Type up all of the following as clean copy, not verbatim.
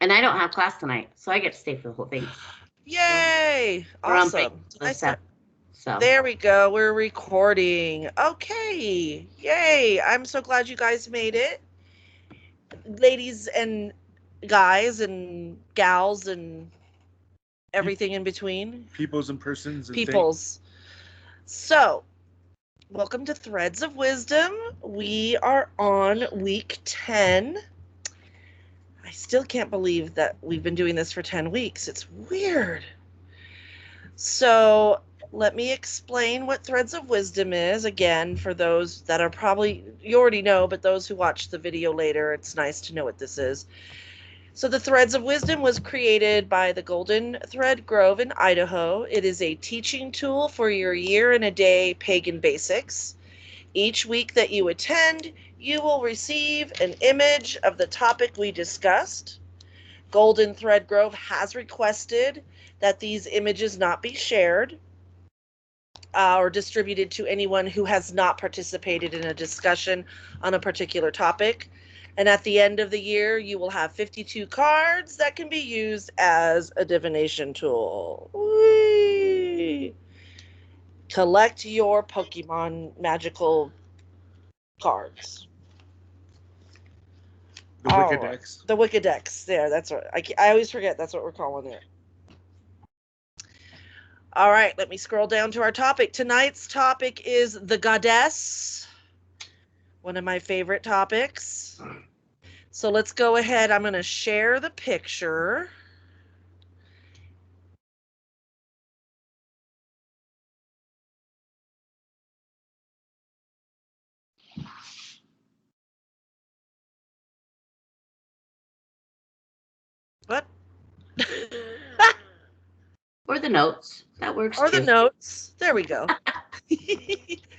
And I don't have class tonight, so I get to stay for the whole thing. Yay! We're on Awesome. break the so. There we go. We're recording. Okay. Yay. I'm so glad you guys made it. Ladies and guys and gals and everything in between. Peoples and persons and Peoples. So, welcome to Threads of Wisdom. We are on week 10. I still can't believe that we've been doing this for 10 weeks. It's weird. So, let me explain what Threads of Wisdom is. Again, for those that are probably, you already know, but those who watch the video later, it's nice to know what this is. So the Threads of Wisdom was created by the Golden Thread Grove in Idaho. It is a teaching tool for your year and a day pagan basics. Each week that you attend, you will receive an image of the topic we discussed. Golden Thread Grove has requested that these images not be shared or distributed to anyone who has not participated in a discussion on a particular topic. And at the end of the year, you will have 52 cards that can be used as a divination tool. Whee! Collect your Pokemon magical cards. The Wiccadex. The Wiccadex. There, that's what I always forget. That's what we're calling it. All right, let me scroll down to our topic. Tonight's topic is the goddess. One of my favorite topics. So let's go ahead. I'm going to share the picture. What? Or the notes. That works or too. the notes. There we go.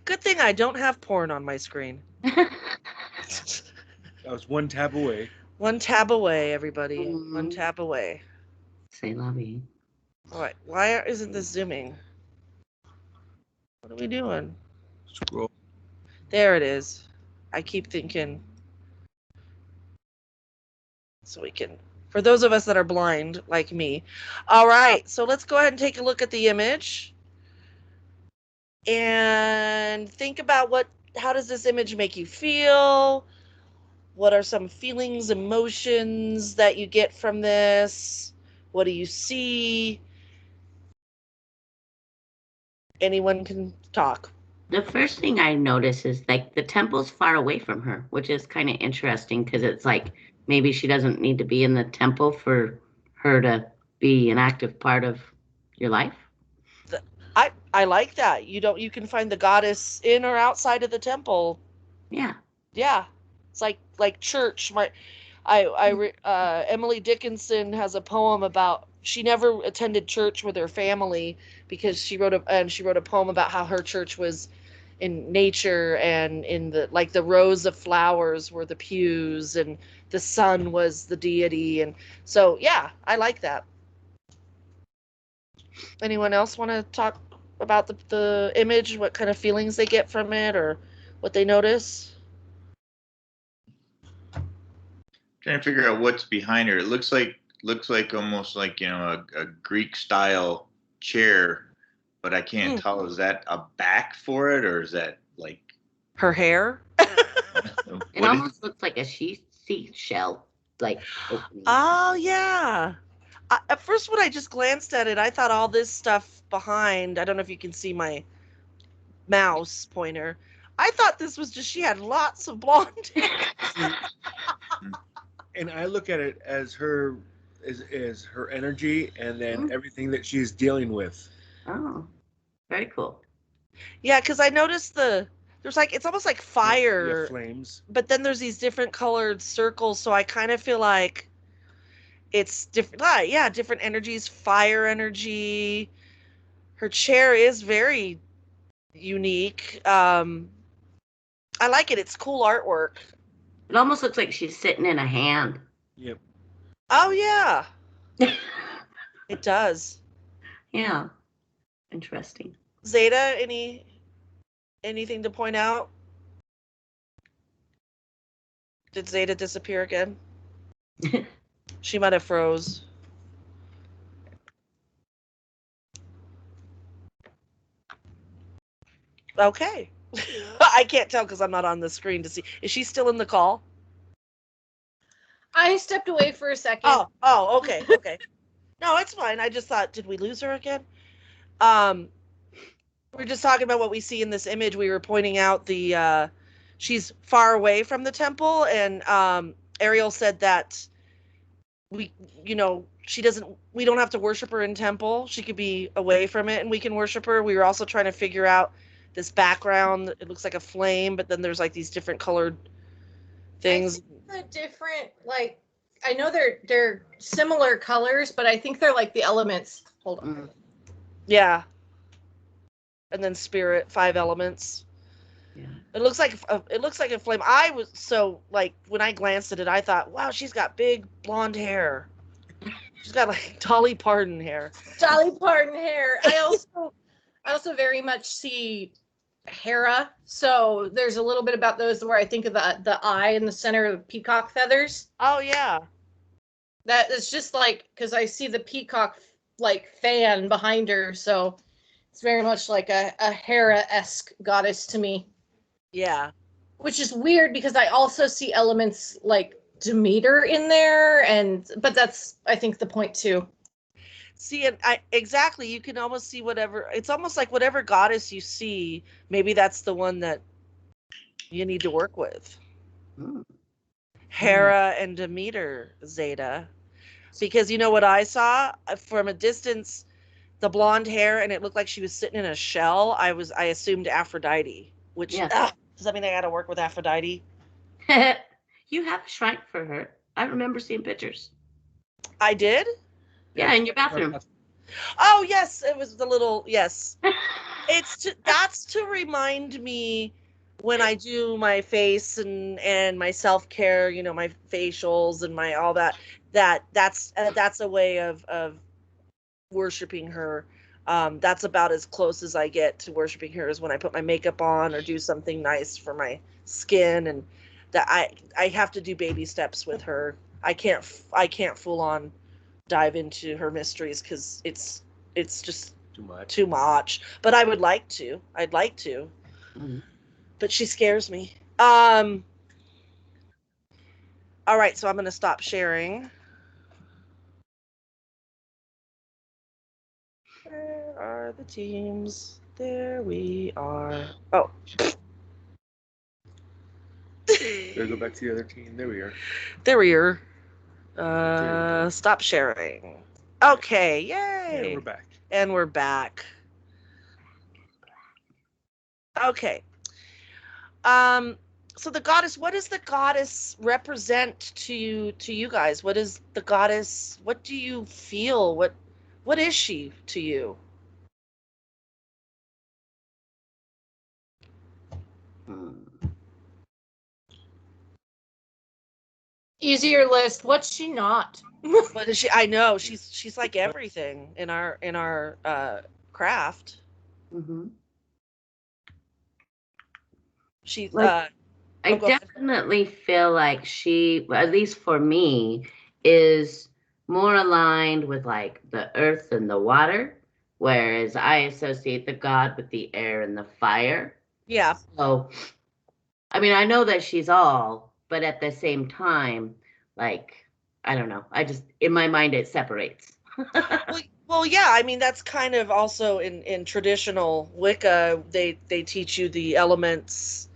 Good thing I don't have porn on my screen. That was one tab away. One tab away, everybody. One tab away. Say la vie. All right. Why isn't this zooming? What are we doing? Scroll. There it is. I keep thinking. So we can, for those of us that are blind, like me. All right. So let's go ahead and take a look at the image. And think about how does this image make you feel? What are some feelings, emotions that you get from this? What do you see? Anyone can talk. The first thing I notice is like the temple's far away from her, which is kind of interesting because it's like maybe she doesn't need to be in the temple for her to be an active part of your life. I like that. You can find the goddess in or outside of the temple. Yeah. Yeah. It's like church. Emily Dickinson has a poem about she never attended church with her family because she wrote a poem about how her church was in nature and in the rows of flowers were the pews and the sun was the deity. And so, yeah, I like that. Anyone else want to talk about the image, what kind of feelings they get from it or what they notice? Trying to figure out what's behind her. It looks like almost like, a Greek style chair, but I can't tell. Is that a back for it or is that like her hair? It almost looks like a seashell. Oh yeah. At first, when I just glanced at it, I thought all this stuff behind, I don't know if you can see my mouse pointer. I thought this was just, she had lots of blonde hair. And I look at it as her energy and then everything that she's dealing with. Oh, very cool. Yeah, because I noticed there's it's almost like fire. Yeah, flames. But then there's these different colored circles, so I kind of feel like it's different. Yeah, different energies, fire energy. Her chair is very unique. I like it. It's cool artwork. It almost looks like she's sitting in a hand. Yep. Oh, yeah. It does. Yeah. Interesting. Zeta, anything to point out? Did Zeta disappear again? She might have froze. Okay. I can't tell because I'm not on the screen to see. Is she still in the call? I stepped away for a second. Okay. No, it's fine. I just thought, did we lose her again? We're just talking about what we see in this image. We were pointing out she's far away from the temple, and Ariel said that we don't have to worship her in temple. She could be away from it and we can worship her. We were also trying to figure out this background. It looks like a flame, but then there's like these different colored things. The different, like, I know they're similar colors, but I think they're like the elements. Hold on. Yeah. And then spirit, 5 elements. Yeah. It looks like a flame. I was so like when I glanced at it, I thought, wow, she's got big blonde hair. She's got like Dolly Parton hair. Dolly Parton hair. I also very much see Hera. So there's a little bit about those where I think of the eye in the center of the peacock feathers. Oh yeah. That is just like, because I see the peacock like fan behind her, so it's very much like a Hera-esque goddess to me. Yeah. Which is weird because I also see elements like Demeter in there, but that's, I think, the point too. See, and exactly, you can almost see whatever. It's almost like whatever goddess you see, maybe that's the one that you need to work with. Hera and Demeter, Zeta, because you know what I saw from a distance, the blonde hair, and it looked like she was sitting in a shell. I assumed Aphrodite, which does that mean I got to work with Aphrodite? You have a shrine for her. I remember seeing pictures. I did? Yeah, in your bathroom. Oh, yes. It was the little, yes. That's to remind me when I do my face and my self-care, my facials and my all that's a way of worshiping her. That's about as close as I get to worshiping her is when I put my makeup on or do something nice for my skin, and that I have to do baby steps with her. I can't full on dive into her mysteries because it's just too much. But I would like to. I'd like to. Mm-hmm. But she scares me. All right, so I'm going to stop sharing. Where are the teams? There we are. Oh. There, go back to the other team. There we are. There we are. Stop sharing. Okay, yay. And we're back. And we're back. Okay. So the goddess, what does the goddess represent to you guys? What is the goddess? What do you feel? What is she to you? Easier list. What's she not? What is she? I know she's like everything in our craft. Mm-hmm. She's like, I definitely feel like she, at least for me, is more aligned with like the earth and the water, whereas I associate the god with the air and the fire. Yeah. So, I mean, I know that she's all, but at the same time, like, I don't know. I just, in my mind, it separates. Well, yeah. I mean, that's kind of also in traditional Wicca, they teach you the elements,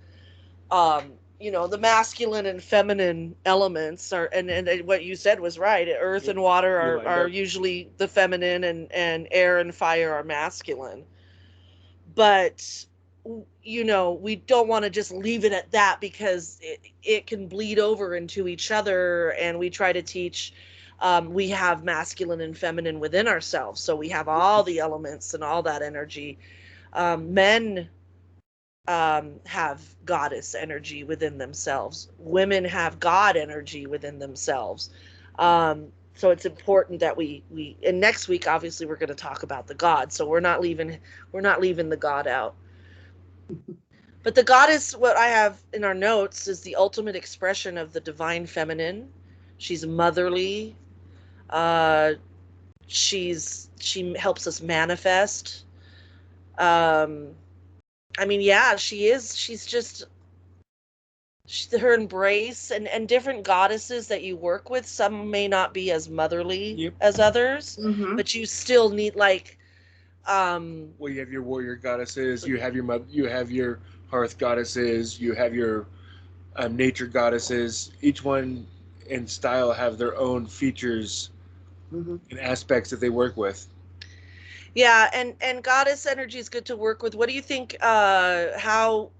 the masculine and feminine elements are, and what you said was right. Earth and water are usually the feminine, and air and fire are masculine. But we don't want to just leave it at that because it can bleed over into each other, and we try to teach we have masculine and feminine within ourselves, so we have all the elements and all that energy. Men have goddess energy within themselves. Women have God energy within themselves. So it's important that we and next week obviously we're going to talk about the god, so we're not leaving the god out. But the goddess, what I have in our notes, is the ultimate expression of the divine feminine. She's motherly, She helps us manifest. I mean, yeah, she's just her embrace, and different goddesses that you work with, some may not be as motherly Yep. as others, Mm-hmm. but you still need, like, Well, you have your warrior goddesses, you have your you have your hearth goddesses, you have your nature goddesses. Each one in style have their own features Mm-hmm. and aspects that they work with. yeah, and goddess energy is good to work with. What do you think, how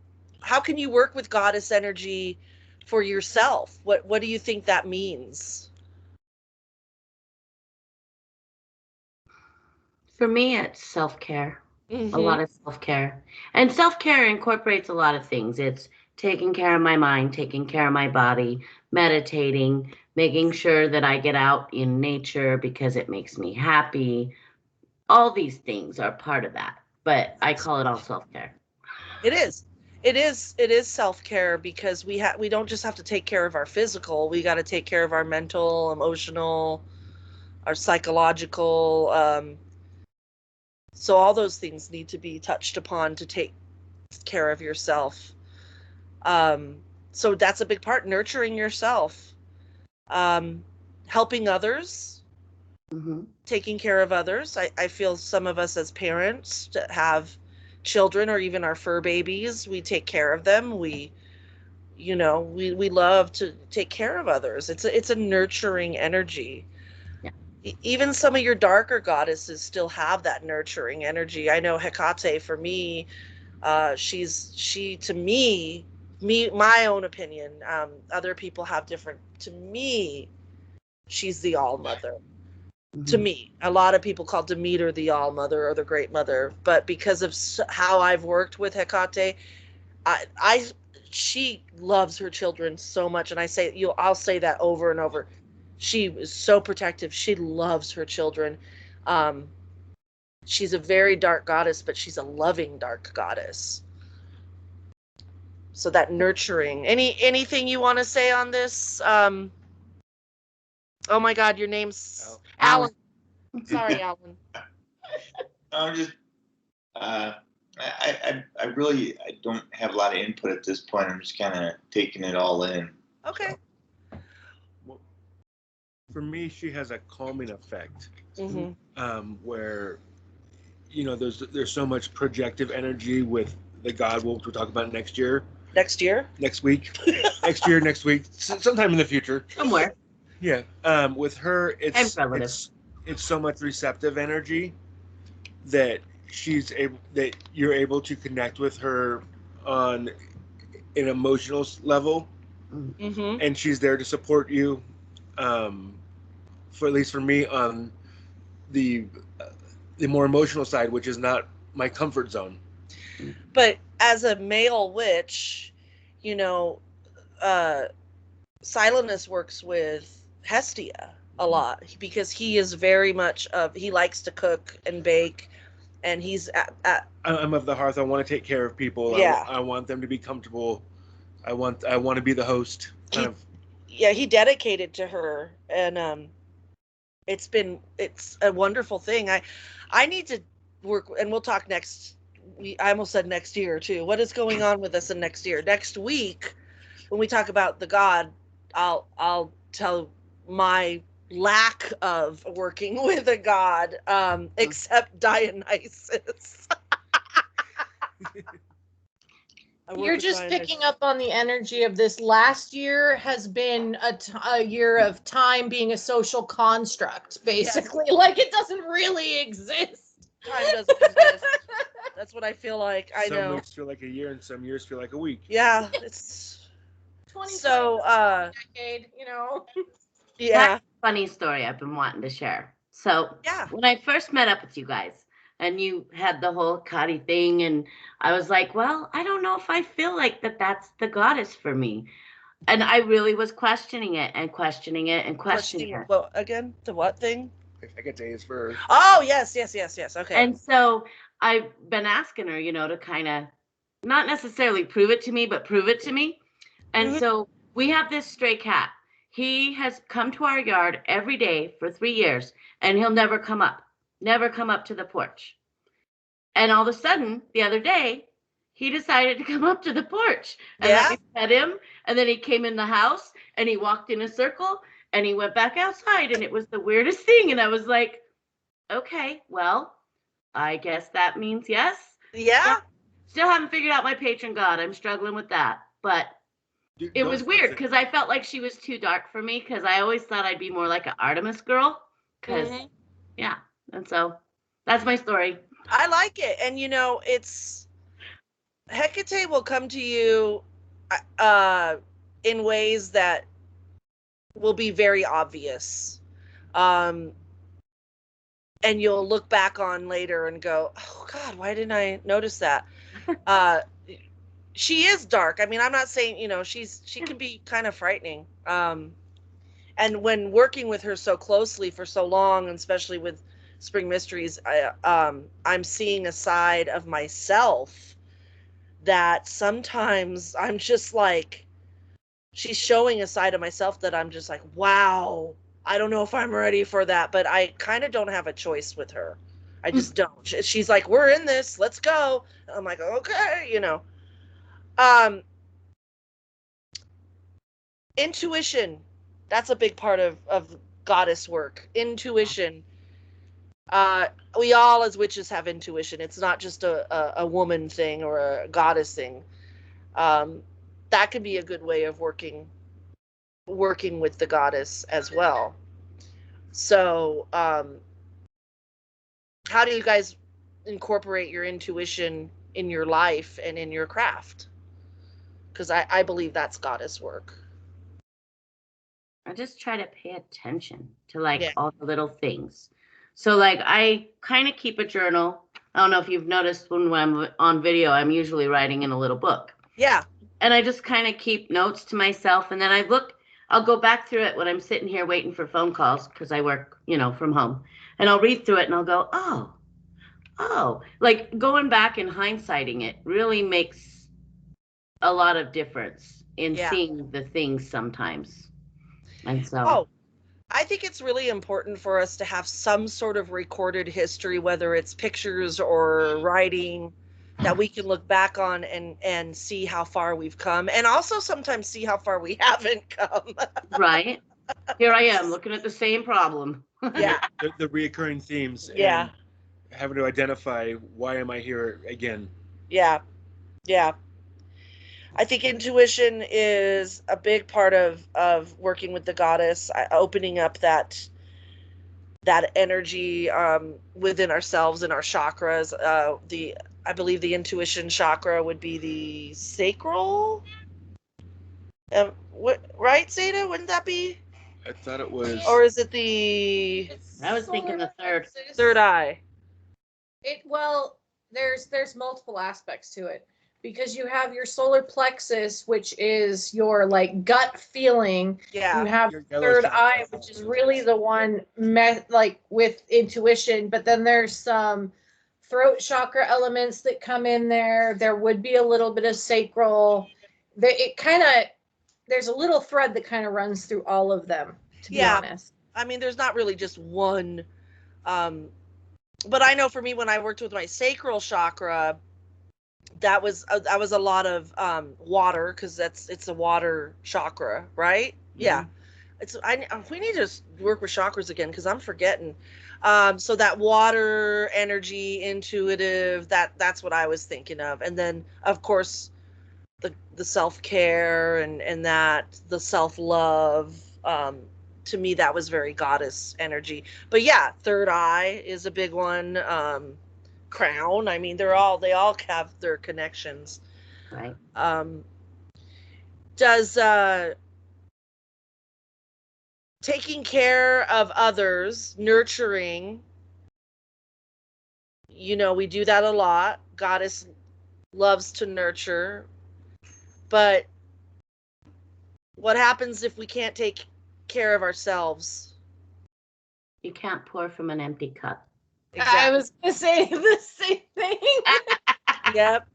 can you work with goddess energy for yourself? What do you think that means? For me, it's self-care. A Mm-hmm. lot of self-care. And self-care incorporates a lot of things. It's taking care of my mind, taking care of my body, meditating, making sure that I get out in nature because it makes me happy. All these things are part of that. But I call it all self-care. It is. It is self-care, because we don't just have to take care of our physical. We got to take care of our mental, emotional, our psychological. So all those things need to be touched upon to take care of yourself. So that's a big part, nurturing yourself, um, helping others, Mm-hmm. taking care of others. I feel some of us as parents that have children, or even our fur babies, we take care of them. We love to take care of others. It's a nurturing energy. Yeah. Even some of your darker goddesses still have that nurturing energy. I know Hecate, for me, she to me my own opinion. Other people have different. To me, she's the All Mother. To Mm-hmm. me, a lot of people call Demeter the All Mother or the Great Mother, but because of how I've worked with Hecate, I she loves her children so much, and I'll say that over and over. She is so protective. She loves her children. Um, she's a very dark goddess, but she's a loving dark goddess. So that nurturing. Anything you want to say on this? Oh my God, your name's Alan. Alan. Sorry, Alan. I'm just, I really, I don't have a lot of input at this point. I'm just kind of taking it all in. Okay. Well, for me, she has a calming effect, Mm-hmm. where there's so much projective energy with the god wolf we'll talk about next year, Next year. next week, next week, sometime in the future. Somewhere. Yeah. With her, And relative. it's so much receptive energy that you're able to connect with her on an emotional level, Mm-hmm. and she's there to support you. Um, for at least for me, on the the more emotional side, which is not my comfort zone. But as a male witch, you know, uh, Silenus works with Hestia a lot, because he is very much he likes to cook and bake, and he's I'm of the hearth. I want to take care of people. Yeah. I want them to be comfortable. I want to be the host. He dedicated to her, and it's a wonderful thing. I need to work, and we'll talk next. I almost said next year too. What is going on with us in next year? Next week, when we talk about the god, I'll tell my lack of working with a god, except Dionysus. You're just picking up on the energy of this. Last year has been a year of time being a social construct, basically. Yes. Like, it doesn't really exist. Time doesn't exist. That's what I feel like. I know. Some weeks feel like a year, and some years feel like a week. Yeah, it's 20 so decade, Yeah. That's a funny story I've been wanting to share. So Yeah. when I first met up with you guys, and you had the whole Kati thing, and I was like, well, I don't know if I feel like that's the goddess for me. And I really was questioning it and questioning it and questioning it. Well, again, the what thing? I get days for. Oh, yes. Okay. And so I've been asking her, to kind of not necessarily prove it to me, but prove it to me. And so we have this stray cat. He has come to our yard every day for 3 years, and he'll never come up to the porch. And all of a sudden, the other day, he decided to come up to the porch and let me pet him. And then he came in the house and he walked in a circle and he went back outside. And it was the weirdest thing. And I was like, okay, well, I guess that means yes. Yeah. Still haven't figured out my patron god. I'm struggling with that. But it was weird because I felt like she was too dark for me because I always thought I'd be more like an Artemis girl. Because, yeah. And so that's my story. I like it. And, you know, it's Hecate will come to you in ways that will be very obvious. And you'll look back on later and go, oh, God, why didn't I notice that? She is dark. I mean, I'm not saying, you know, she can be kind of frightening. And when working with her so closely for so long, and especially with Spring Mysteries, I'm seeing a side of myself that sometimes I'm just like, she's showing a side of myself that I'm just like, wow, I don't know if I'm ready for that, but I kind of don't have a choice with her. I just don't. She's like, we're in this, let's go. I'm like, okay, you know. Intuition, that's a big part of goddess work. Intuition. We all as witches have intuition. It's not just a woman thing or a goddess thing. That can be a good way of working with the goddess as well. So how do you guys incorporate your intuition in your life and in your craft? Because I believe that's goddess work. I just try to pay attention to all the little things. So I kind of keep a journal. I don't know if you've noticed when I'm on video, I'm usually writing in a little book. Yeah. And I just kind of keep notes to myself. And then I'll go back through it when I'm sitting here waiting for phone calls because I work, from home. And I'll read through it and I'll go, oh, like going back and hindsighting it really makes a lot of difference in seeing the things sometimes. And so. I think it's really important for us to have some sort of recorded history, whether it's pictures or writing, that we can look back on and see how far we've come, and also sometimes see how far we haven't come. Right. Here I am looking at the same problem. Yeah. The reoccurring themes. Yeah. And having to identify, why am I here again? Yeah. Yeah. I think intuition is a big part of working with the goddess, opening up that energy within ourselves and our chakras. I believe the intuition chakra would be the sacral. Right, Zeta? Wouldn't that be? I thought it was. Or is it the? I was thinking the third eye. There's multiple aspects to it. Because you have your solar plexus, which is your gut feeling. Yeah. You have your third eye, which is really the one with intuition. But then there's some throat chakra elements that come in there. There would be a little bit of sacral. There's a little thread that kind of runs through all of them, to be honest. I mean, there's not really just one. But I know for me, when I worked with my sacral chakra, that was a lot of water, because it's a water chakra, right? Yeah. We need to work with chakras again, because I'm forgetting. So that water energy, intuitive, that's what I was thinking of. And then of course the self-care and that the self-love, to me that was very goddess energy. But yeah, third eye is a big one. Crown, I mean, they all have their connections. Right. Does taking care of others, nurturing, we do that a lot. Goddess loves to nurture, but what happens if we can't take care of ourselves? You can't pour from an empty cup. Exactly. I was going to say the same thing. Yep.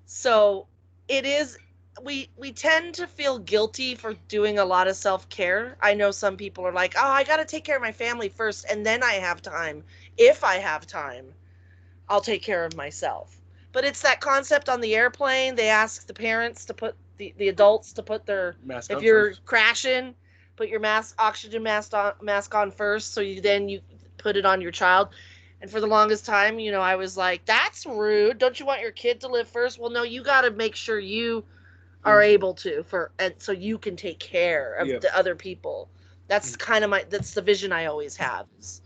So it is we tend to feel guilty for doing a lot of self-care. I know some people are like, oh, I got to take care of my family first, and then I have time. If I have time, I'll take care of myself. But it's that concept on the airplane. They ask the parents to put the adults to put their Mask if on you're first. crashing, put your oxygen mask on first, so you put it on your child. And for the longest time, I was like, that's rude. Don't you want your kid to live first? Well, no, you got to make sure you are able to and so you can take care of Yep. the other people. That's that's the vision I always have, is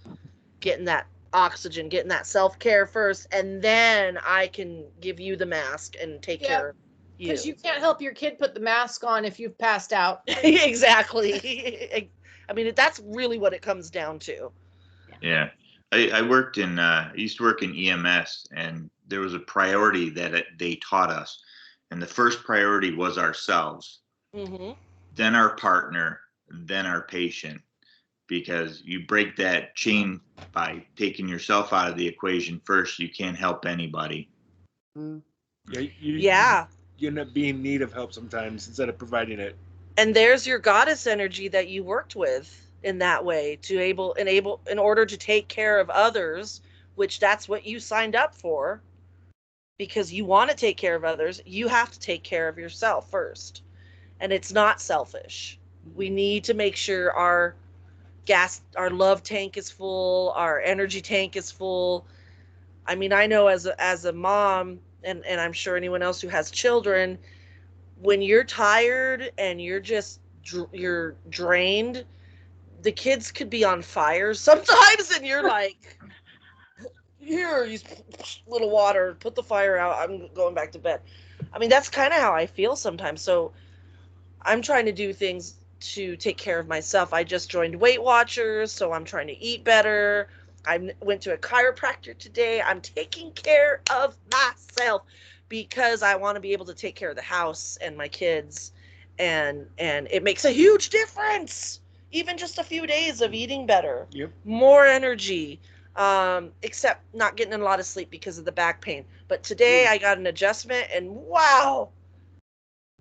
getting that oxygen, getting that self-care first, and then I can give you the mask and take care of you. Because you can't help your kid put the mask on if you've passed out. Exactly. I mean, that's really what it comes down to. Yeah. I worked I used to work in EMS, and there was a priority that they taught us. And the first priority was ourselves, then our partner, then our patient, because you break that chain by taking yourself out of the equation first. You can't help anybody. Yeah. You end up being in need of help sometimes instead of providing it. And there's your goddess energy that you worked with in that way in order to take care of others, which that's what you signed up for. Because you want to take care of others, you have to take care of yourself first. And it's not selfish. We need to make sure our love tank is full, our energy tank is full. I mean, I know as a mom, and I'm sure anyone else who has children, when you're tired and you're drained, the kids could be on fire sometimes, and you're like, here, use little water, put the fire out, I'm going back to bed. I mean, that's kind of how I feel sometimes. So I'm trying to do things to take care of myself. I just joined Weight Watchers, so I'm trying to eat better. I went to a chiropractor today. I'm taking care of myself because I want to be able to take care of the house and my kids, and it makes a huge difference. Even just a few days of eating better, more energy, except not getting a lot of sleep because of the back pain. But today I got an adjustment, and wow,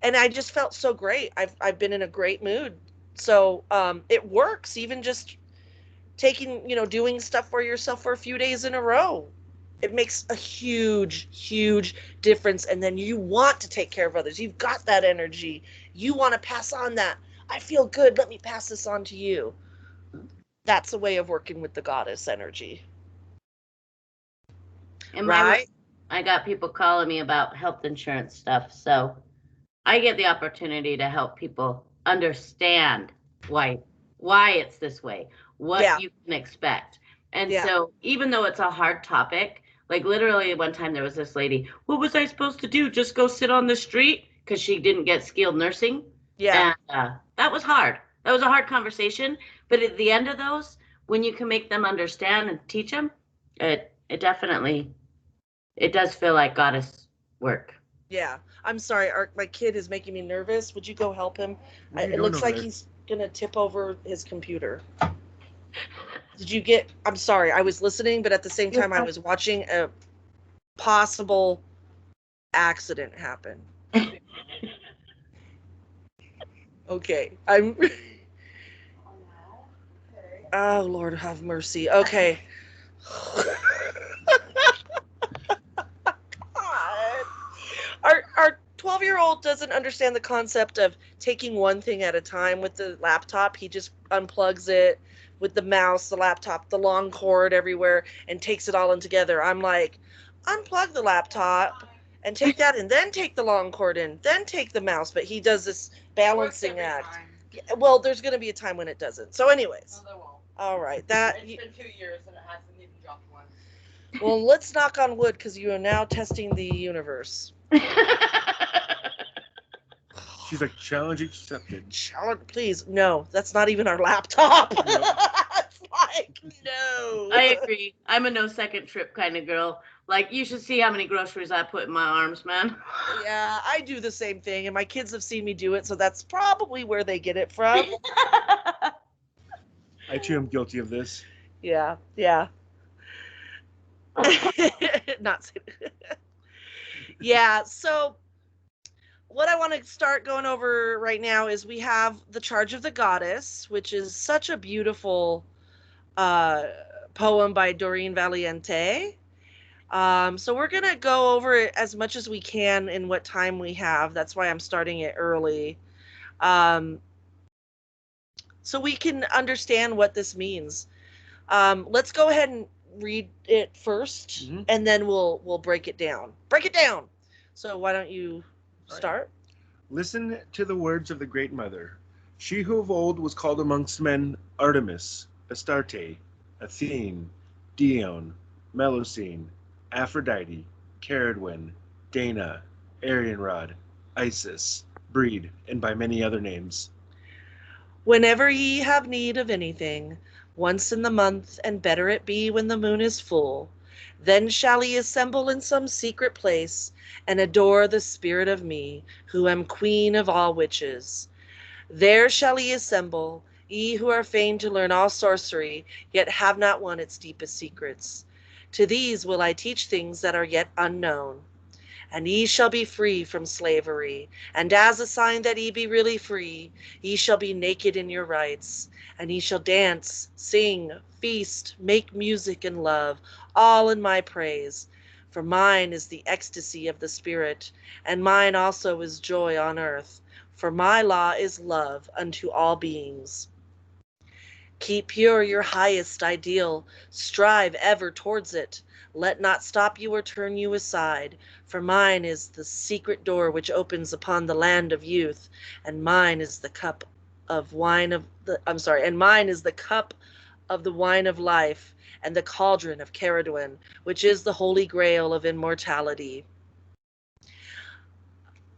and I just felt so great. I've been in a great mood. So it works, even just doing stuff for yourself for a few days in a row. It makes a huge, huge difference. And then you want to take care of others. You've got that energy. You want to pass on that. I feel good. Let me pass this on to you. That's a way of working with the goddess energy. And right? I got people calling me about health insurance stuff. So I get the opportunity to help people understand why it's this way, what you can expect. And so even though it's a hard topic, like literally one time there was this lady, what was I supposed to do? Just go sit on the street? Because she didn't get skilled nursing. Yeah. And that was hard. That was a hard conversation. But at the end of those, when you can make them understand and teach them, it definitely, it does feel like goddess work. Yeah. I'm sorry. My kid is making me nervous. Would you go help him? It looks like he's going to tip over his computer. I'm sorry. I was listening, but at the same time I was watching a possible accident happen. Okay. Oh, Lord have mercy. Okay. Our 12-year-old doesn't understand the concept of taking one thing at a time with the laptop. He just unplugs it with the mouse, the laptop, the long cord everywhere, and takes it all in together. I'm like, unplug the laptop and take that, and then take the long cord in, then take the mouse. But he does this balancing act. Yeah, well, there's going to be a time when it doesn't. So anyways. No, there won't. All right. It's been 2 years and it hasn't even dropped one. Well, let's knock on wood, because you are now testing the universe. She's like, challenge accepted. Challenge, please. No, that's not even our laptop. It's like, no. I agree. I'm a no second trip kind of girl. Like, you should see how many groceries I put in my arms, man. Yeah, I do the same thing, and my kids have seen me do it, so that's probably where they get it from. I too am guilty of this. Yeah. Not. Yeah, so what I want to start going over right now is we have the Charge of the Goddess, which is such a beautiful uh, poem by Doreen Valiente. So we're going to go over it as much as we can in what time we have. That's why I'm starting it early. Um, so we can understand what this means. Let's go ahead and read it 1st, and then we'll break it down. Break it down. So why don't you start? Listen to the words of the Great Mother. She who of old was called amongst men Artemis, Astarte, Athene, Dione, Melusine, Aphrodite, Caradwin, Dana, Arianrod, Isis, Breed, and by many other names. Whenever ye have need of anything, once in the month, and better it be when the moon is full, then shall ye assemble in some secret place, and adore the spirit of me, who am queen of all witches. There shall ye assemble, ye who are fain to learn all sorcery, yet have not won its deepest secrets. To these will I teach things that are yet unknown. And ye shall be free from slavery, and as a sign that ye be really free, ye shall be naked in your rights, and ye shall dance, sing, feast, make music and love, all in my praise. For mine is the ecstasy of the spirit, and mine also is joy on earth, for my law is love unto all beings. Keep pure your highest ideal, strive ever towards it. Let not stop you or turn you aside, for mine is the secret door which opens upon the land of youth, and mine is the cup of wine of the and mine is the cup of the wine of life, and the cauldron of Caradwin, which is the holy grail of immortality.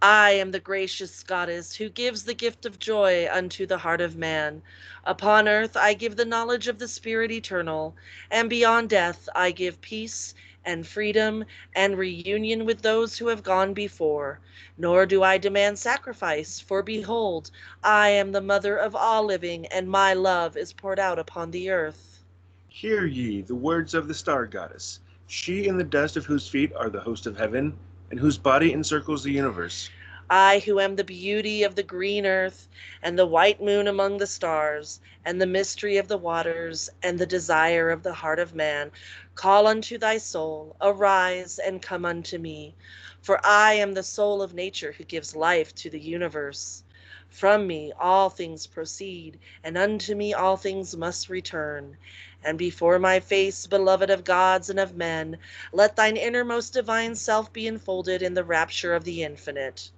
I am the gracious goddess who gives the gift of joy unto the heart of man. Upon earth I give the knowledge of the spirit eternal, and beyond death I give peace and freedom and reunion with those who have gone before. Nor do I demand sacrifice, for behold, I am the mother of all living, and my love is poured out upon the earth. Hear ye the words of the star goddess, she in the dust of whose feet are the host of heaven, and whose body encircles the universe. I who am the beauty of the green earth, and the white moon among the stars, and the mystery of the waters, and the desire of the heart of man, call unto thy soul, arise and come unto me. For I am the soul of nature who gives life to the universe. From me all things proceed, and unto me all things must return. And before my face, beloved of gods and of men, let thine innermost divine self be enfolded in the rapture of the infinite.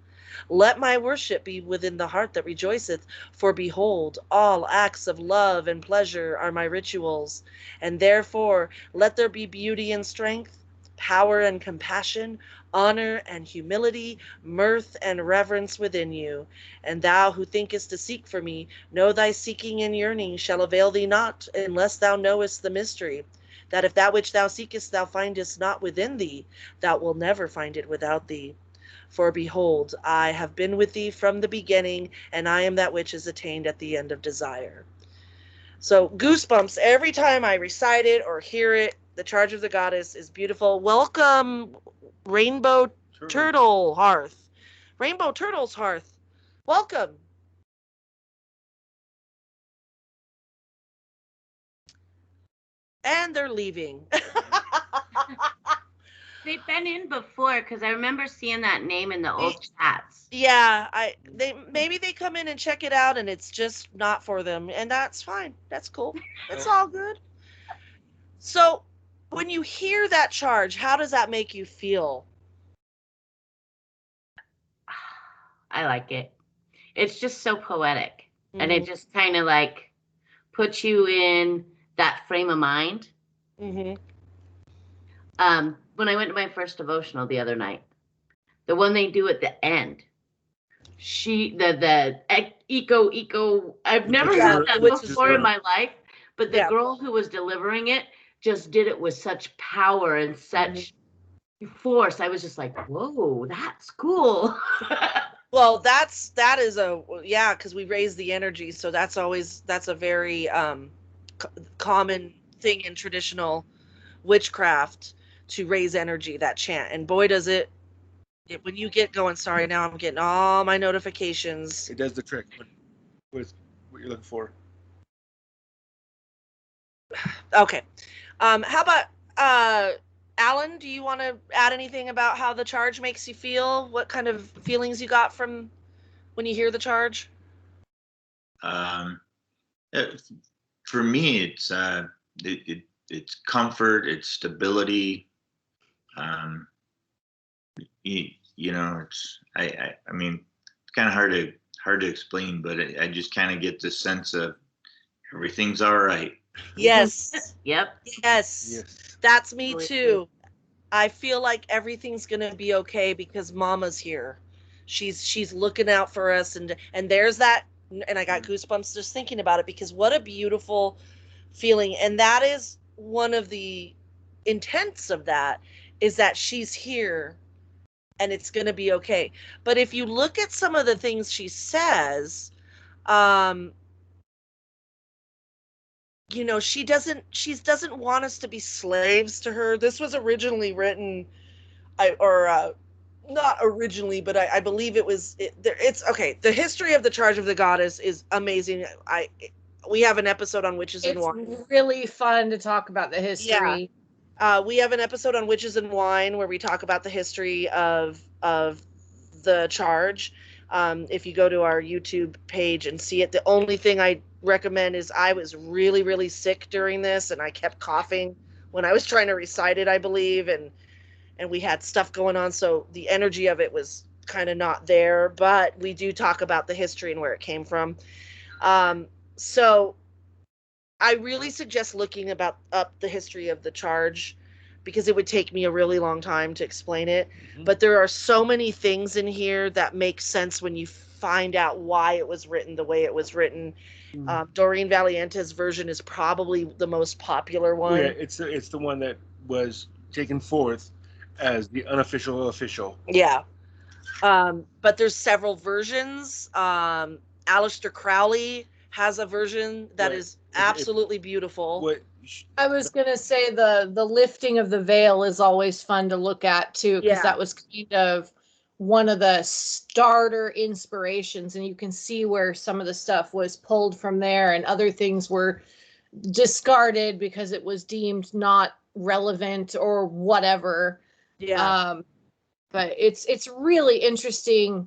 Let my worship be within the heart that rejoiceth, for behold, all acts of love and pleasure are my rituals, and therefore let there be beauty and strength, power and compassion, honor and humility, mirth and reverence within you. And thou who thinkest to seek for me, know thy seeking and yearning shall avail thee not, unless thou knowest the mystery, that if that which thou seekest thou findest not within thee, thou wilt never find it without thee. For behold, I have been with thee from the beginning, and I am that which is attained at the end of desire. So goosebumps every time I recite it or hear it. The Charge of the Goddess is beautiful. Welcome, Rainbow Turtle Hearth. Rainbow Turtle's Hearth. Welcome. And they're leaving. They've been in before because I remember seeing that name in the old chats. Yeah, maybe they come in and check it out and it's just not for them, and that's fine. That's cool. It's all good. So, when you hear that charge, how does that make you feel? I like it. It's just so poetic. And it just kind of like puts you in that frame of mind. When I went to my first devotional the other night, the one they do at the end, the eco, I've never heard that before in my life, but the girl who was delivering it just did it with such power and such force. I was just like, whoa, that's cool. Well, that is because we raise the energy, so that's a very common thing in traditional witchcraft, to raise energy, that chant, and boy does it When you get going, sorry, now I'm getting all my notifications. It does the trick with what you're looking for. Okay. How about Alan? Do you want to add anything about how the charge makes you feel? What kind of feelings you got from when you hear the charge? For me, it's comfort, it's stability. It's I mean, it's kind of hard to explain, but I just kind of get the sense of everything's all right. Yes. Yep. Yes. That's me too. I feel like everything's gonna be okay because Mama's here. She's looking out for us, and there's that, and I got goosebumps just thinking about it, because what a beautiful feeling. And that is one of the intents of that, is that she's here and it's gonna be okay. But if you look at some of the things she says, she doesn't want us to be slaves to her. This was originally written, not originally, but I believe it's okay. The history of the charge of the goddess is amazing. We have an episode on witches and wine. It's really fun to talk about the history. Yeah. We have an episode on witches and wine where we talk about the history of the charge. If you go to our YouTube page and see it, the only thing I recommend is, I was really, really sick during this, and I kept coughing when I was trying to recite it, I believe, and we had stuff going on, so the energy of it was kind of not there. But we do talk about the history and where it came from. So I really suggest looking up the history of the charge, because it would take me a really long time to explain it. Mm-hmm. But there are so many things in here that make sense when you find out why it was written the way it was written. Mm-hmm. Doreen Valiente's version is probably the most popular one. Yeah, it's the one that was taken forth as the unofficial official. Yeah. But there's several versions. Aleister Crowley has a version that is absolutely beautiful. I was gonna say the lifting of the veil is always fun to look at too, because that was kind of one of the starter inspirations, and you can see where some of the stuff was pulled from there, and other things were discarded because it was deemed not relevant or whatever. Yeah. But it's really interesting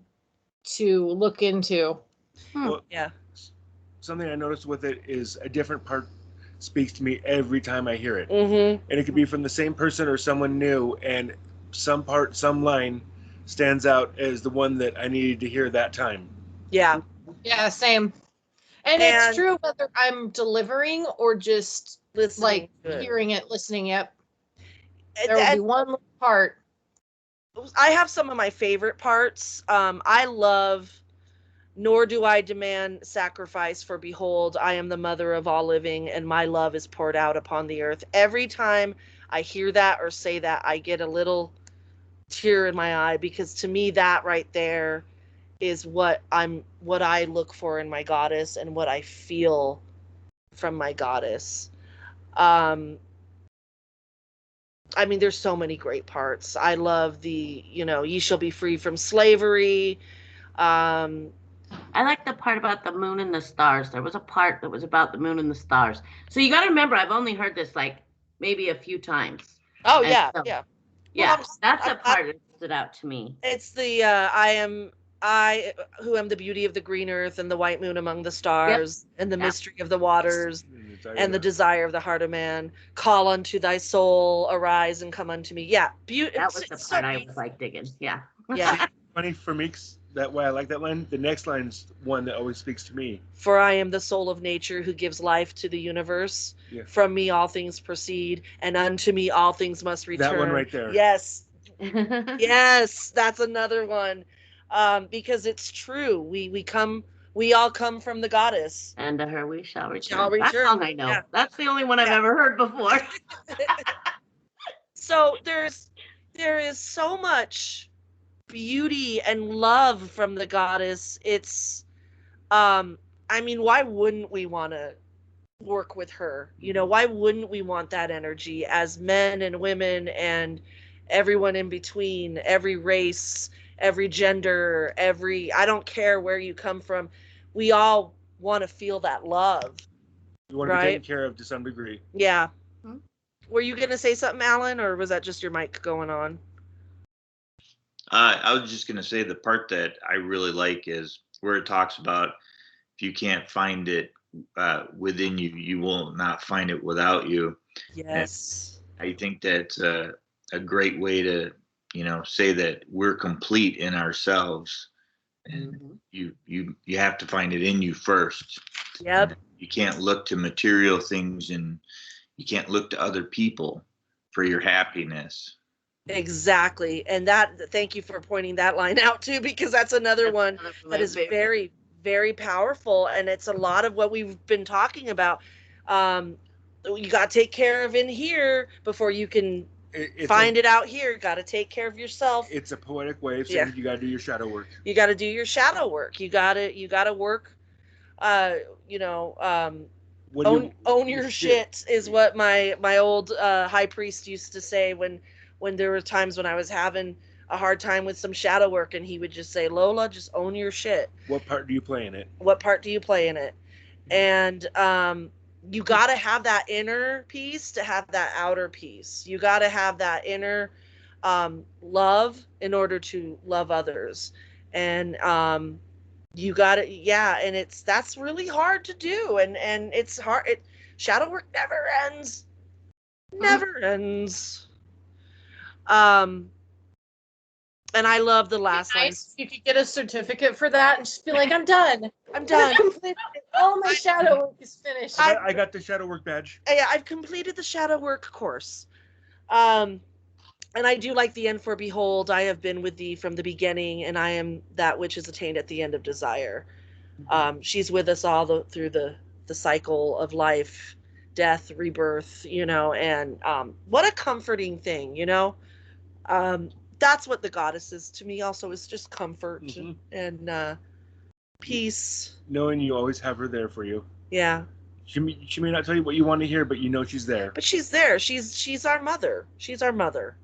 to look into. Well, yeah. Something I noticed with it is a different part speaks to me every time I hear it. Mm-hmm. And it could be from the same person or someone new, and some line stands out as the one that I needed to hear that time. Yeah. Yeah, same. And it's true whether I'm delivering or just listening, hearing it, listening. Yep. There will be one part. I have some of my favorite parts. I love, nor do I demand sacrifice, for behold, I am the mother of all living, and my love is poured out upon the earth. Every time I hear that or say that, I get a little tear in my eye, because to me that right there is what I look for in my goddess, and what I feel from my goddess. I mean, there's so many great parts. I love the, ye shall be free from slavery. I like the part about the moon and the stars. There was a part that was about the moon and the stars. So you got to remember, I've only heard this like maybe a few times. Oh, yeah, yeah. Yeah, well, that's a part that stood out to me. It's the I who am the beauty of the green earth and the white moon among the stars, and the mystery of the waters, and the desire of the heart of man. Call unto thy soul, arise and come unto me. Yeah, that was the part I was like digging. Yeah. Yeah. Funny for me, that why I like that line. The next line's one that always speaks to me. For I am the soul of nature who gives life to the universe. Yeah. From me all things proceed, and unto me all things must return. That one right there. Yes. Yes, that's another one. Because it's true. We all come from the goddess. And to her we shall return. That song I know. Yeah. That's the only one I've ever heard before. So there is so much beauty and love from the goddess. It's I mean, why wouldn't we want to work with her? Why wouldn't we want that energy as men and women, and everyone in between, every race, every gender, I don't care where you come from. We all want to feel that love. You want to be taken care of to some degree. Yeah. Were you going to say something, Alan, or was that just your mic going on? I was just going to say the part that I really like is where it talks about if you can't find it within you, you will not find it without you. Yes. And I think that's a great way to, say that we're complete in ourselves. And you have to find it in you first. Yep. And you can't look to material things, and you can't look to other people for your happiness. Exactly. And thank you for pointing that line out too, because that's another one that is very, very powerful. And it's a lot of what we've been talking about. You got to take care of in here before you can find it out here. Got to take care of yourself. It's a poetic way of saying you got to do your shadow work. You got to do your shadow work. You got to work, own your shit is what my old high priest used to say when there were times when I was having a hard time with some shadow work, and he would just say, Lola, just own your shit. What part do you play in it? What part do you play in it? And you got to have that inner peace to have that outer peace. You got to have that inner love in order to love others. And you got to, and that's really hard to do. And it's hard. Shadow work never ends. Never ends. And I love the last line. You could get a certificate for that and just be like, I'm done. I'm done. All my shadow work is finished. I got the shadow work badge. Yeah, I've completed the shadow work course. And I do like the end, for behold, I have been with thee from the beginning, and I am that which is attained at the end of desire. She's with us all through the cycle of life, death, rebirth, and what a comforting thing, that's what the goddess is to me also, is just comfort and peace. Knowing you always have her there for you. Yeah. She may not tell you what you want to hear, but she's there. But she's there. She's our mother. She's our mother.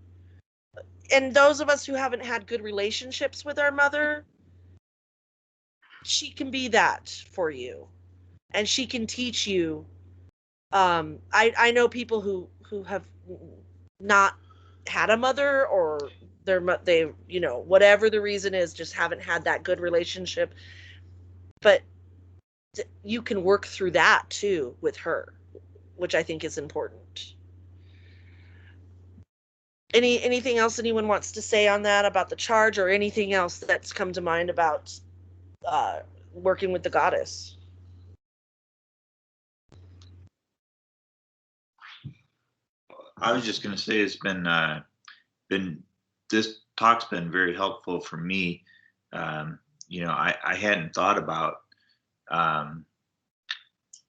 And those of us who haven't had good relationships with our mother, she can be that for you. And she can teach you. I know people who have not had a mother, or they whatever the reason is, just haven't had that good relationship. But you can work through that too with her, which I think is important. Anything else anyone wants to say on that, about the charge, or anything else that's come to mind about working with the goddess? I was just going to say it's been this talk's been very helpful for me. I hadn't thought about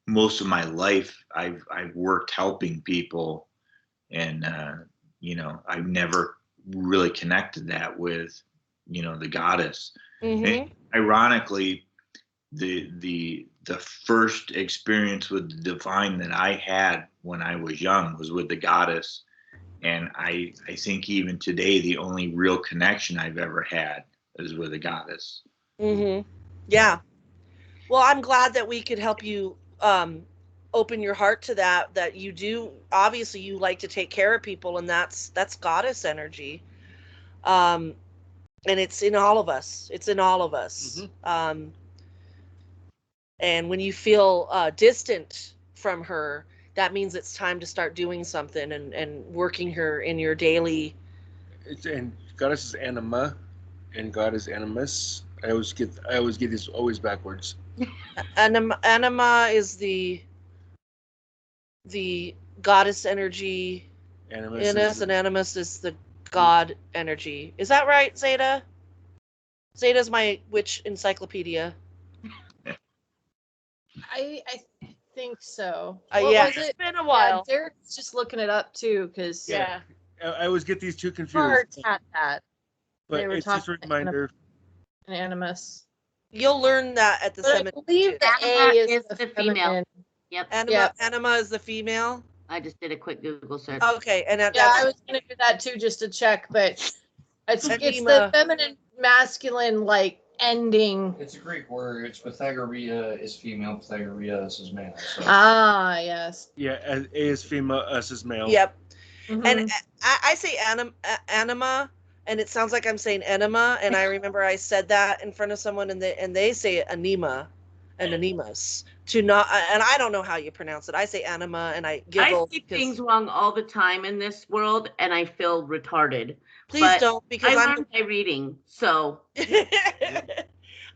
most of my life. I've worked helping people, and I've never really connected that with the goddess. And ironically, the first experience with the divine that I had when I was young was with the goddess. And I think even today, the only real connection I've ever had is with a goddess. Yeah. Well, I'm glad that we could help you open your heart to that you do. Obviously, you like to take care of people, and that's goddess energy. And it's in all of us. It's in all of us. And when you feel distant from her, that means it's time to start doing something and working her in your daily. And goddess is anima, and God is animus. I always get this always backwards. Anima is the goddess energy. Animus and animus is the god energy. Is that right, Zeta? Zeta's my witch encyclopedia. I think so. It's been a while. Yeah, Derek's just looking it up too, because yeah. I always get these two confused. Cards had that. But they were it's just a reminder. An animus. You'll learn that at the cemetery. I believe the A is the female. Yep. Anima is the female. I just did a quick Google search. Okay, and Yeah, that's I was gonna do that too, just to check, but it's the Anima. feminine masculine like ending. It's a Greek word. It's Pythagorea is female, Pythagoreus is male. So. Ah, yes. Yeah, A is female, S is male. Yep. Mhm. And I say anima, and it sounds like I'm saying enema. And I remember I said that in front of someone, and they say anima, and animus. To not, and I don't know how you pronounce it. I say anima, and I giggle. I see things wrong all the time in this world, and I feel retarded. Please don't, because I I'm learned by reading, so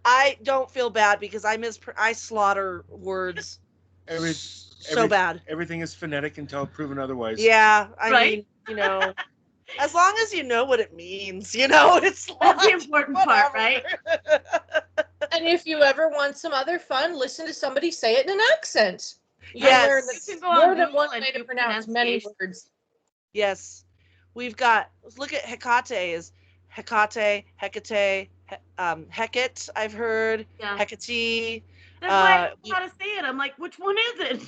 I don't feel bad because I slaughter words so bad. Everything is phonetic until proven otherwise. Yeah, I Right? mean, you know, as long as you know what it means, you know, it's that's the like, important whatever. part, right? And if you ever want some other fun, listen to somebody say it in an accent. Yes. Learn You that's can go on more than Google one and way to do pronounce many pronunciation. words. Yes, we've got. Let's look at Hecate. Is Hecate, Hecate, Hecate? I've heard Yeah. Hecate. That's why I don't know how to say it. I'm like, which one is it?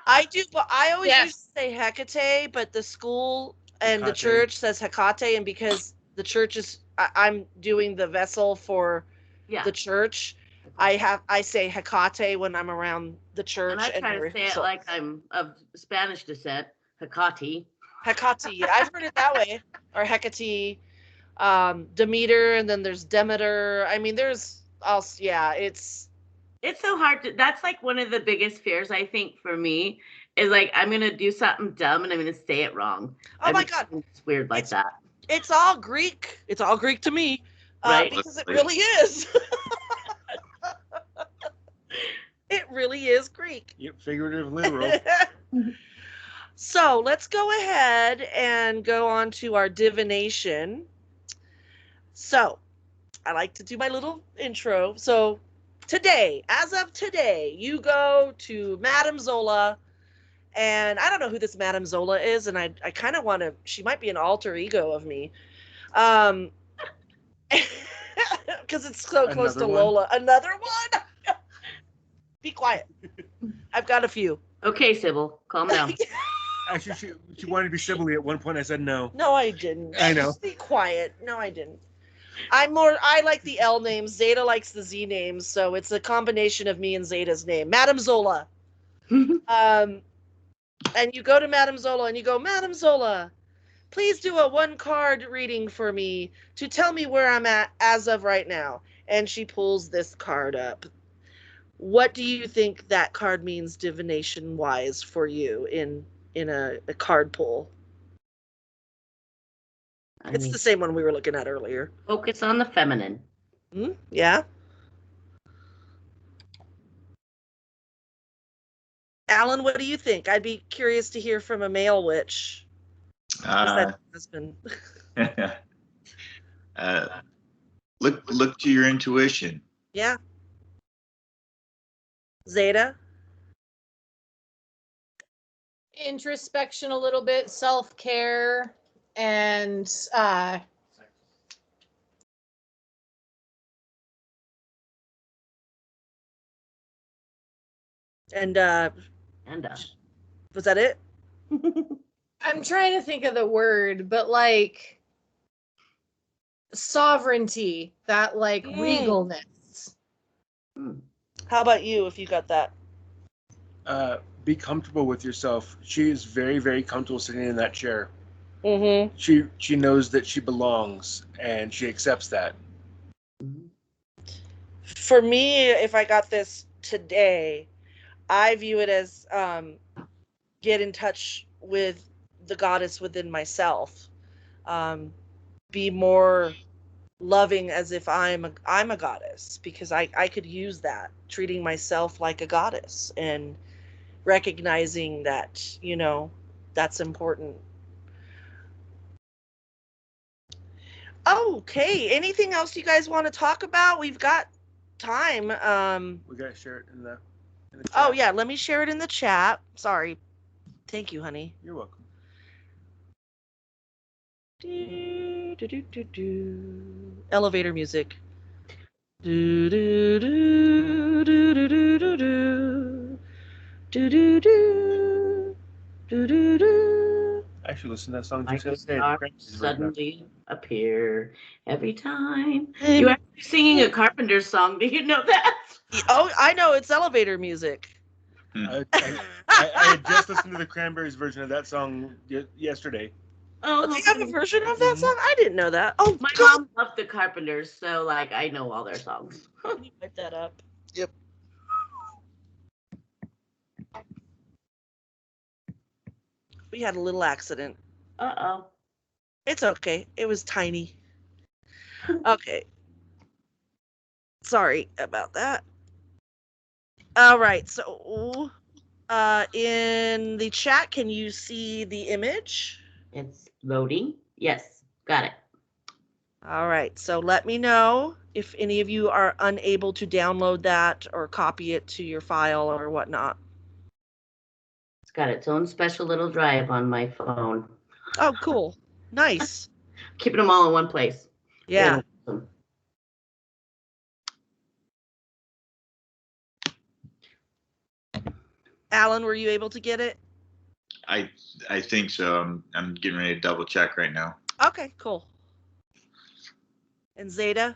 I do, but I always Yes. used to say Hecate, but the school and the Hecate. church says Hecate, and because the church is, I'm doing the vessel for Yeah. the church. I say Hecate when I'm around the church. And I try to say it like I'm of Spanish descent, Hecate. Hecate. I've heard it that way, or Hecate. Demeter, and then there's Demeter. I mean, there's also, yeah, it's so hard to, that's like one of the biggest fears I think for me is like I'm gonna do something dumb and I'm gonna say it wrong. Oh my God, it's weird like that. It's all Greek. It's all Greek to me, Right? because it really is. It really is Greek. Yep, figurative, literal. So let's go ahead and go on to our divination. So I like to do my little intro. So today, as of today, you go to Madame Zola, and I don't know who this Madame Zola is, and I kind of want to, she might be an alter ego of me. Because it's so close to Lola. Another one? Be quiet. I've got a few. Okay, Sybil, calm down. Actually, she wanted to be Sibylle at one point. I said no. No, I didn't. I know. Just be quiet. No, I didn't. I like the L names. Zeta likes the Z names, so it's a combination of me and Zeta's name. Madame Zola. And you go to Madame Zola and you go, Madame Zola, please do a 1-card reading for me to tell me where I'm at as of right now. And she pulls this card up. What do you think that card means divination-wise for you in a card pull? It's the same one we were looking at earlier. Focus on the feminine. Yeah. Alan, what do you think? I'd be curious to hear from a male witch. Husband. Look to your intuition. Yeah. Zeta? Introspection a little bit, self-care, and was that it? I'm trying to think of the word, but like sovereignty, that like regalness. How about you, if you got that? Be comfortable with yourself. She is very, very comfortable sitting in that chair. Mm-hmm. She knows that she belongs, and she accepts that. For me, if I got this today, I view it as get in touch with the goddess within myself. Be more loving as if I'm a goddess, because I could use that, treating myself like a goddess and recognizing that, that's important. Okay, anything else you guys want to talk about? We've got time. We gotta share it in the chat. Oh yeah, let me share it in the chat. Sorry. Thank you, honey. You're welcome. Elevator music. Do do do do do do do do do do. Do-do-do. I should listen to that song Like just a yesterday. star Cranberries version. suddenly appear every time. You're actually singing a Carpenter song. Do you know that? Oh, I know, it's elevator music. I had just listened to the Cranberries version of that song yesterday. Oh, do you have a okay. version of that song? I didn't know that. Oh, My God. mom loved the Carpenters, so like I know all their songs. Can you pick that up? Yep. We had a little accident. Uh-oh. It's okay. It was tiny. Okay. Sorry about that. All right. So, in the chat, can you see the image? It's loading. Yes, got it. All right. So let me know if any of you are unable to download that or copy it to your file or whatnot. It's got its own special little drive on my phone. Oh, cool. Nice. Keeping them all in one place. Yeah. Awesome. Alan, were you able to get it? I think so. I'm getting ready to double check right now. Okay, cool. And Zeta?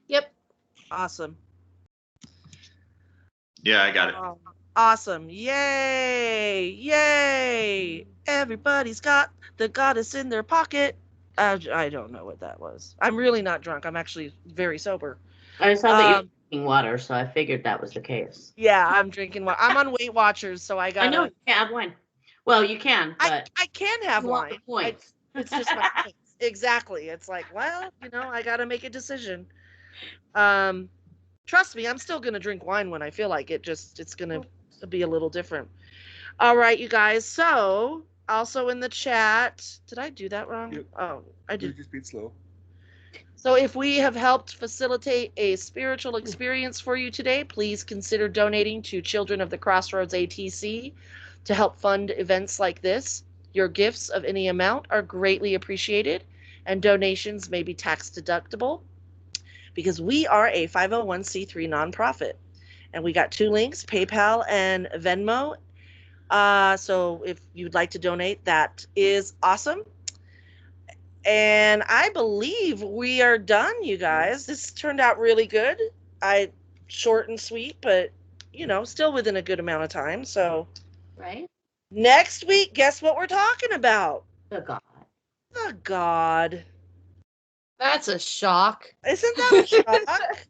Yep. Awesome. Yeah, I got it. Awesome. Yay. Yay. Everybody's got the goddess in their pocket. I don't know what that was. I'm really not drunk. I'm actually very sober. I saw that you're drinking water, so I figured that was the case. Yeah, I'm drinking water. I'm on Weight Watchers, so I know you can't have wine. Well, you can, but I can have you want wine. the points. It's just my points. Exactly. It's like, well, I got to make a decision. Trust me, I'm still going to drink wine when I feel like it. Just it's going to be a little different. All right, you guys. So, also in the chat, did I do that wrong? Yep. Oh, I did. You're just being slow. So if we have helped facilitate a spiritual experience for you today, please consider donating to Children of the Crossroads ATC to help fund events like this. Your gifts of any amount are greatly appreciated, and donations may be tax deductible because we are a 501c3 nonprofit. And we got 2 links, PayPal and Venmo. So if you'd like to donate, that is awesome. And I believe we are done, you guys. This turned out really good. Short and sweet, but still within a good amount of time. So Right? next week, guess what we're talking about? The God. The God. That's a shock. Isn't that a shock?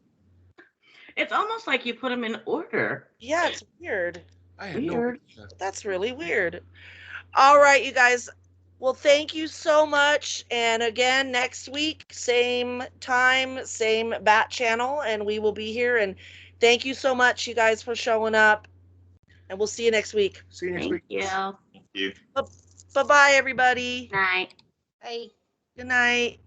It's almost like you put them in order. Yeah, it's weird. I had Weird. no idea. That's really weird. All right, you guys. Well, thank you so much. And again, next week, same time, same bat channel, and we will be here. And thank you so much, you guys, for showing up. And we'll see you next week. See you next Thank week. you. Thank you. Bye-bye, everybody. Night. Bye. Good night.